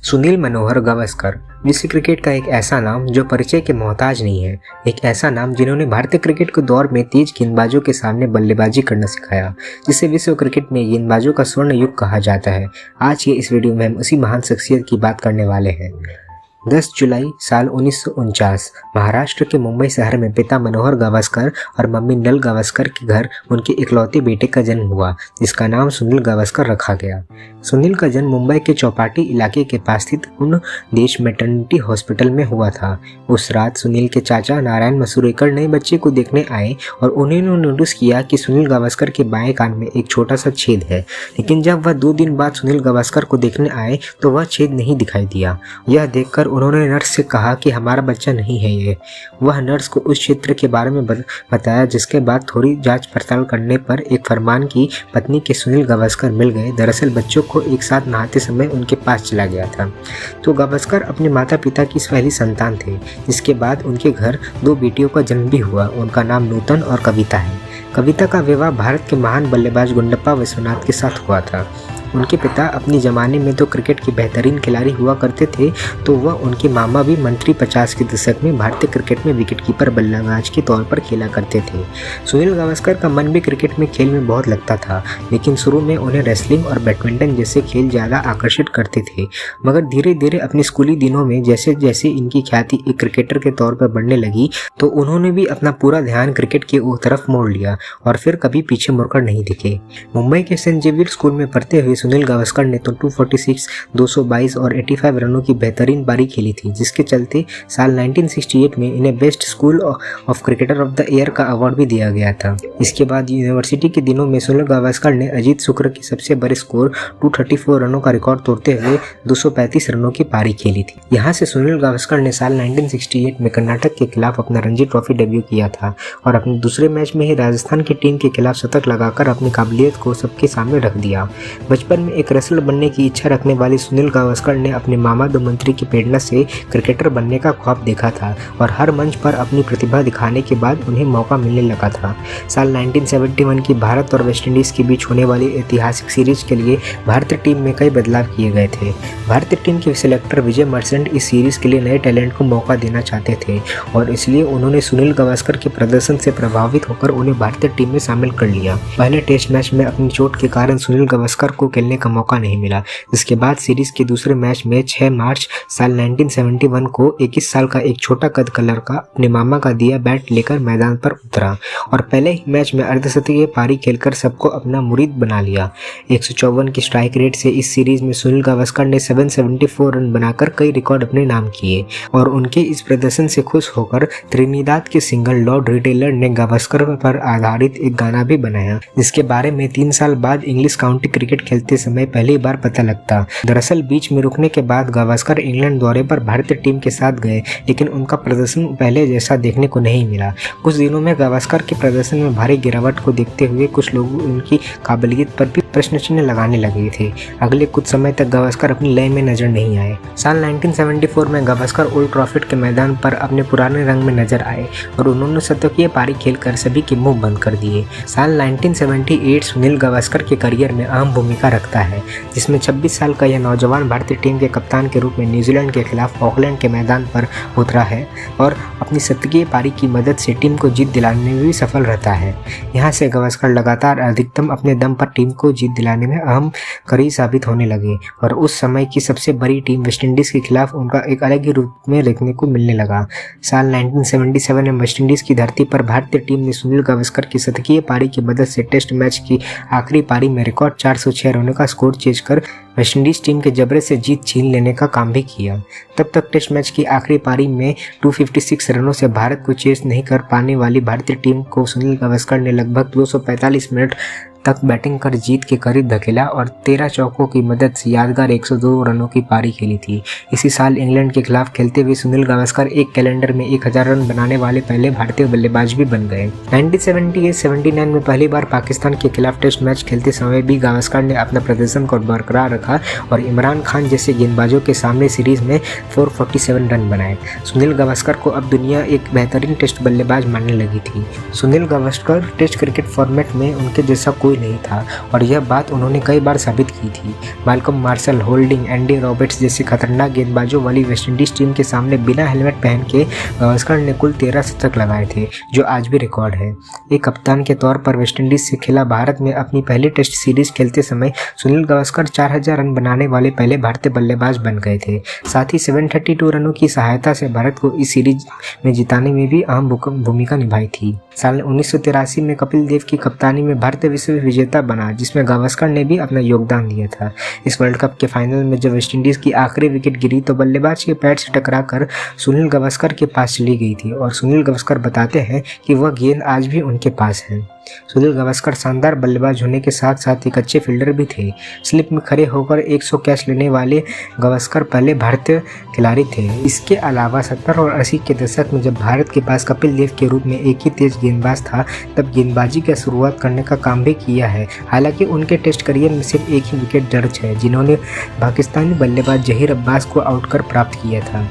सुनील मनोहर गावस्कर विश्व क्रिकेट का एक ऐसा नाम जो परिचय के मोहताज नहीं है। एक ऐसा नाम जिन्होंने भारतीय क्रिकेट के दौर में तेज गेंदबाजों के सामने बल्लेबाजी करना सिखाया, जिसे विश्व क्रिकेट में गेंदबाजों का स्वर्ण युग कहा जाता है। आज के इस वीडियो में हम उसी महान शख्सियत की बात करने वाले हैं। 10 जुलाई साल 1949 महाराष्ट्र के मुंबई शहर में पिता मनोहर गावस्कर और मम्मी नल गावस्कर के घर उनके इकलौते बेटे का जन्म हुआ, जिसका नाम सुनील गावस्कर रखा गया। सुनील का जन्म मुंबई के चौपाटी इलाके के पास स्थित उन देश मैटरनिटी हॉस्पिटल में हुआ था। उस रात सुनील के चाचा नारायण मसूरेकर नए बच्चे को देखने आए और उन्होंने नोटिस किया कि सुनील गावस्कर के बाएं कान में एक छोटा सा छेद है, लेकिन जब वह 2 दिन बाद सुनील गावस्कर को देखने आए तो वह छेद नहीं दिखाई दिया। यह देखकर उन्होंने नर्स से कहा कि हमारा बच्चा नहीं है ये। वह नर्स को उस क्षेत्र के बारे में बताया, जिसके बाद थोड़ी जांच पड़ताल करने पर एक फरमान की पत्नी के सुनील गावस्कर मिल गए। दरअसल बच्चों को एक साथ नहाते समय उनके पास चला गया था। तो गावस्कर अपने माता पिता की पहली संतान थे। इसके बाद उनके घर 2 बेटियों का जन्म भी हुआ। उनका नाम नूतन और कविता है। कविता का विवाह भारत के महान बल्लेबाज गुंडप्पा विश्वनाथ के साथ हुआ था। उनके पिता अपने ज़माने में तो क्रिकेट के बेहतरीन खिलाड़ी हुआ करते थे, तो वह उनके मामा भी मंत्री 50 के दशक में भारतीय क्रिकेट में विकेटकीपर बल्लेबाज के तौर पर खेला करते थे। सुनील गावस्कर का मन भी क्रिकेट में खेल में बहुत लगता था, लेकिन शुरू में उन्हें रेसलिंग और बैडमिंटन जैसे खेल ज़्यादा आकर्षित करते थे। मगर धीरे धीरे अपने स्कूली दिनों में जैसे जैसे इनकी ख्याति एक क्रिकेटर के तौर पर बढ़ने लगी, तो उन्होंने भी अपना पूरा ध्यान क्रिकेट की तरफ मोड़ लिया और फिर कभी पीछे मुड़कर नहीं दिखे। मुंबई के सेंट जेवियर स्कूल में पढ़ते हुए सुनील गावस्कर ने तो 246, 222 और 85 रनों की बेहतरीन पारी खेली थी, जिसके चलते साल 1968 में इन्हें best school of cricketer of the year का अवार्ड भी दिया गया था। इसके बाद यूनिवर्सिटी के दिनों में सुनील गावस्कर ने अजीत शुक्र के सबसे बड़े स्कोर 234 रनों का रिकॉर्ड तोड़ते हुए 235 रनों की पारी खेली थी। यहाँ से सुनील गावस्कर ने साल 1968 में कर्नाटक के खिलाफ अपना रणजी ट्रॉफी डेब्यू किया था और अपने दूसरे मैच में ही राजस्थान की टीम के खिलाफ शतक लगाकर अपनी काबिलियत को सबके सामने रख दिया। बचपन में एक रेसलर बनने की इच्छा रखने वाले सुनील गावस्कर ने अपने मामा दो मंत्री की प्रेरणा से क्रिकेटर बनने का ख्वाब देखा था और हर मंच पर अपनी प्रतिभा दिखाने के बाद उन्हें मौका मिलने लगा था। साल 1971 की भारत और वेस्टइंडीज के बीच होने वाली ऐतिहासिक सीरीज के लिए भारतीय टीम में कई बदलाव किए गए थे। भारतीय टीम के सिलेक्टर विजय मर्चेंट इस सीरीज के लिए नए टैलेंट को मौका देना चाहते थे और इसलिए उन्होंने सुनील गावस्कर के प्रदर्शन से प्रभावित होकर उन्हें भारतीय टीम में शामिल कर लिया। पहले टेस्ट मैच में अपनी चोट के कारण सुनील गावस्कर को खेलने का मौका नहीं मिला। इसके बाद सीरीज के दूसरे मैच में 6 मार्च साल 1971 को 21 साल का एक छोटा कद का लड़का अपने मामा का दिया बैट लेकर मैदान पर उतरा और पहले ही मैच में अर्धशतकीय पारी खेलकर सबको अपना मुरीद बना लिया। 154 की स्ट्राइक रेट से इस सीरीज में सुनील गावस्कर ने 774 रन बनाकर कई रिकॉर्ड अपने नाम किए और उनके इस प्रदर्शन से खुश होकर त्रिनिदाद के सिंगर लॉर्ड रिटेलर ने गावस्कर पर आधारित एक गाना भी बनाया, जिसके बारे में 3 साल बाद इंग्लिश काउंटी क्रिकेट खेलते समय पहली बार पता लगता। दरअसल बीच में रुकने के बाद गावस्कर इंग्लैंड दौरे पर भारतीय टीम के साथ गए, लेकिन उनका प्रदर्शन पहले जैसा देखने को नहीं मिला। कुछ दिनों में गावस्कर के प्रदर्शन में भारी गिरावट को देखते हुए कुछ लोग उनकी काबिलियत पर भी प्रश्न चिन्ह लगाने लगे थे। अगले कुछ समय तक गावस्कर अपनी लय में नजर नहीं आए। साल 1974 में गावस्कर ओल्ड ट्रैफर्ड के मैदान पर अपने पुराने रंग में नजर आए और उन्होंने शतकीय पारी खेलकर सभी के मुंह बंद कर दिए। साल 1978 सुनील गावस्कर के करियर में अहम भूमिका रखता है, जिसमें 26 साल का यह नौजवान भारतीय टीम के कप्तान के रूप में न्यूजीलैंड के खिलाफ ऑकलैंड के मैदान पर उतरा है और अपनी शतकीय पारी की मदद से टीम को जीत दिलाने में भी सफल रहता है। यहाँ से गावस्कर लगातार अधिकतम अपने दम पर टीम को जीत दिलाने में अहम कड़ी साबित होने लगे और उस समय की सबसे बड़ी टीम वेस्टइंडीज के खिलाफ उनका एक अलग ही रूप में देखने को मिलने लगा। साल 1977 में वेस्टइंडीज की धरती पर भारतीय टीम ने सुनील गावस्कर की शतकीय पारी की मदद से टेस्ट मैच की आखिरी पारी में रिकॉर्ड 406 रनों का स्कोर चेज कर वेस्टइंडीज टीम के जबरे से जीत छीन लेने का काम भी किया। तब तक टेस्ट मैच की आखिरी पारी में 256 रनों से भारत को चेस नहीं कर पाने वाली भारतीय टीम को सुनील गावस्कर ने लगभग 245 मिनट तक बैटिंग कर जीत के करीब धकेला और 13 चौकों की मदद से यादगार 102 रनों की पारी खेली थी। इसी साल इंग्लैंड के खिलाफ खेलते हुए सुनील गावस्कर एक कैलेंडर में 1000 रन बनाने वाले पहले भारतीय बल्लेबाज भी बन गए। 1978-79 में पहली बार पाकिस्तान के खिलाफ टेस्ट मैच खेलते समय भी गावस्कर ने अपना प्रदर्शन को बरकरार रखा और इमरान खान जैसे गेंदबाजों के सामने सीरीज में 447 रन बनाए। सुनील गावस्कर को अब दुनिया एक बेहतरीन टेस्ट बल्लेबाज मानने लगी थी। Sunil Gavaskar test cricket format में उनके जैसा कोई कोई नहीं था और यह बात उन्होंने कई बार साबित की थी। Malcolm Marshall, Holding, Andy Roberts जैसे खतरनाक गेंदबाजों वाली वेस्टइंडीज टीम के सामने बिना हेलमेट पहन के गावस्कर ने कुल 13 शतक लगाए थे, जो आज भी रिकॉर्ड है। एक कप्तान के तौर पर वेस्टइंडीज से खिला भारत में अपनी पहली टेस्ट सीरीज खेलते समय सुनील गावस्कर 4000 रन बनाने वाले पहले भारतीय बल्लेबाज बन गए थे। साथ ही 732 रनों की सहायता से भारत को इस सीरीज में जिताने में भी अहम भूमिका निभाई थी। साल 1983 में कपिल देव की कप्तानी में भारत विश्व विजेता बना, जिसमें गावस्कर ने भी अपना योगदान दिया था। इस वर्ल्ड कप के फाइनल में जब वेस्टइंडीज की आखिरी विकेट गिरी तो बल्लेबाज के पैड से टकराकर सुनील गावस्कर के पास चली गई थी और सुनील गावस्कर बताते हैं कि वह गेंद आज भी उनके पास है। सुनील गावस्कर शानदार बल्लेबाज होने के साथ साथ एक अच्छे फील्डर भी थे। स्लिप में खड़े होकर 100 कैच लेने वाले गावस्कर पहले भारतीय खिलाड़ी थे। इसके अलावा 70 और 80 के दशक में जब भारत के पास कपिल देव के रूप में एक ही तेज गेंदबाज था, तब गेंदबाजी की शुरुआत करने का काम भी किया है। हालांकि उनके टेस्ट करियर में सिर्फ एक ही विकेट दर्ज है, जिन्होंने पाकिस्तानी बल्लेबाज जहीर अब्बास को आउट कर प्राप्त किया था।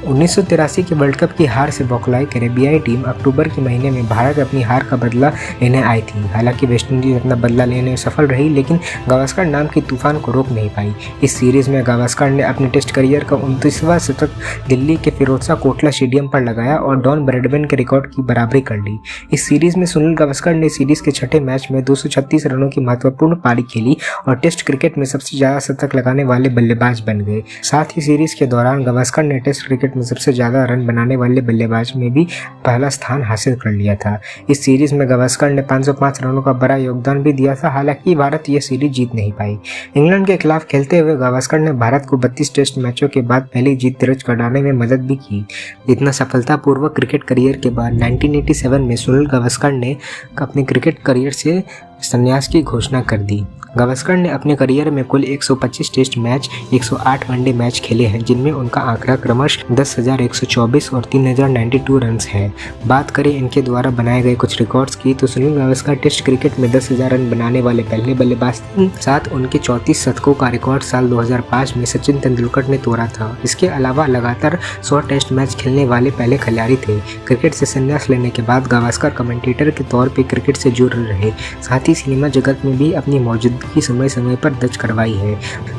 1983 के वर्ल्ड कप की हार से बौखलाई कैरेबियाई टीम अक्टूबर के महीने में भारत अपनी हार का बदला लेने आई थी। हालांकि वेस्टइंडीज अपना बदला लेने में सफल रही, लेकिन गावस्कर नाम की तूफान को रोक नहीं पाई। इस सीरीज में गावस्कर ने अपने टेस्ट करियर का 29वां शतक दिल्ली के फिरोजशाह कोटला स्टेडियम पर लगाया और डॉन ब्रैडमैन के रिकॉर्ड की बराबरी कर ली। इस सीरीज में सुनील गावस्कर ने सीरीज के छठे मैच में 236 रनों की महत्वपूर्ण पारी खेली और टेस्ट क्रिकेट में सबसे ज्यादा शतक लगाने वाले बल्लेबाज बन गए। साथ ही सीरीज के दौरान गावस्कर ने टेस्ट क्रिकेट में सबसे ज्यादा रन बनाने वाले बल्लेबाज में भी पहला स्थान हासिल कर लिया था। इस सीरीज में गावस्कर ने 505 रनों का बड़ा योगदान भी दिया था। हालांकि भारत यह सीरीज जीत नहीं पाई। इंग्लैंड के खिलाफ खेलते हुए गावस्कर ने भारत को 32 टेस्ट मैचों के बाद पहली जीत दर्ज कराने में मदद भी की। इतना सफलतापूर्वक क्रिकेट करियर के बाद 1987 में सुनील गावस्कर ने अपने क्रिकेट करियर से संन्यास की घोषणा कर दी। गावस्कर ने अपने करियर में कुल 125 टेस्ट मैच, 108 वनडे मैच खेले हैं, जिनमें उनका आंकड़ा क्रमशः 10,124 और 3,092 रन्स है। बात करें इनके द्वारा बनाए गए कुछ रिकॉर्ड्स की, तो सुनील गावस्कर टेस्ट क्रिकेट में 10,000 रन बनाने वाले पहले बल्लेबाज थे। साथ उनके 34 शतकों का रिकॉर्ड साल 2005 में सचिन तेंदुलकर ने तोड़ा था। इसके अलावा लगातार 100 टेस्ट मैच खेलने वाले पहले खिलाड़ी थे। क्रिकेट से संन्यास लेने के बाद गावस्कर कमेंटेटर के तौर पर क्रिकेट से जुड़ रहे, साथ ही सिनेमा जगत में भी अपनी मौजूदगी समय समय पर दर्ज करवाई है।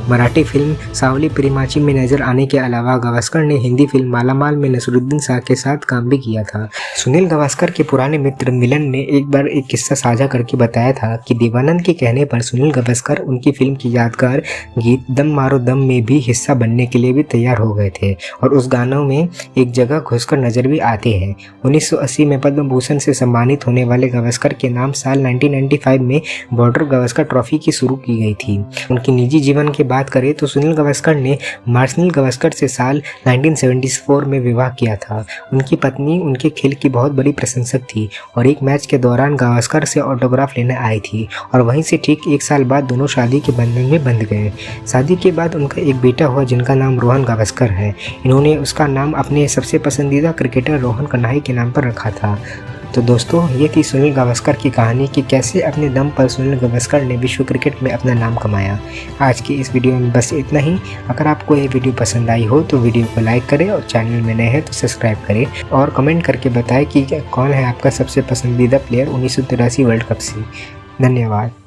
मराठी फिल्म सावली प्रेमाची में नजर आने के अलावा गावस्कर ने हिंदी फिल्म मालामाल में नसरुद्दीन शाह के साथ काम भी किया था। सुनील गावस्कर के पुराने मित्र मिलन ने एक बार एक किस्सा साझा करके बताया था कि देवानंद के कहने पर सुनील गावस्कर उनकी फिल्म की यादगार गीत दम मारो दम में भी हिस्सा बनने के लिए भी तैयार हो गए थे और उस गानों में एक जगह घुसकर नजर भी आते हैं। 1980 में पद्म भूषण से सम्मानित होने वाले गावस्कर के नाम साल 1995 में बॉर्डर गावस्कर ट्रॉफी की शुरू की गई थी। उनकी निजी जीवन की बात करें तो सुनील गावस्कर ने मार्शल गावस्कर से साल 1974 में विवाह किया था। उनकी पत्नी उनके खेल की बहुत बड़ी प्रशंसक थी और एक मैच के दौरान गावस्कर से ऑटोग्राफ लेने आई थी और वहीं से ठीक एक साल बाद दोनों शादी के बंधन में बंध गए। शादी के बाद उनका एक बेटा हुआ जिनका नाम रोहन गावस्कर है। इन्होंने उसका नाम अपने सबसे पसंदीदा क्रिकेटर रोहन कन्हाई के नाम पर रखा था। तो दोस्तों, ये थी सुनील गावस्कर की कहानी कि कैसे अपने दम पर सुनील गावस्कर ने विश्व क्रिकेट में अपना नाम कमाया। आज की इस वीडियो में बस इतना ही। अगर आपको ये वीडियो पसंद आई हो तो वीडियो को लाइक करें और चैनल में नए हैं तो सब्सक्राइब करें और कमेंट करके बताएं कि कौन है आपका सबसे पसंदीदा प्लेयर 1983 वर्ल्ड कप से। धन्यवाद।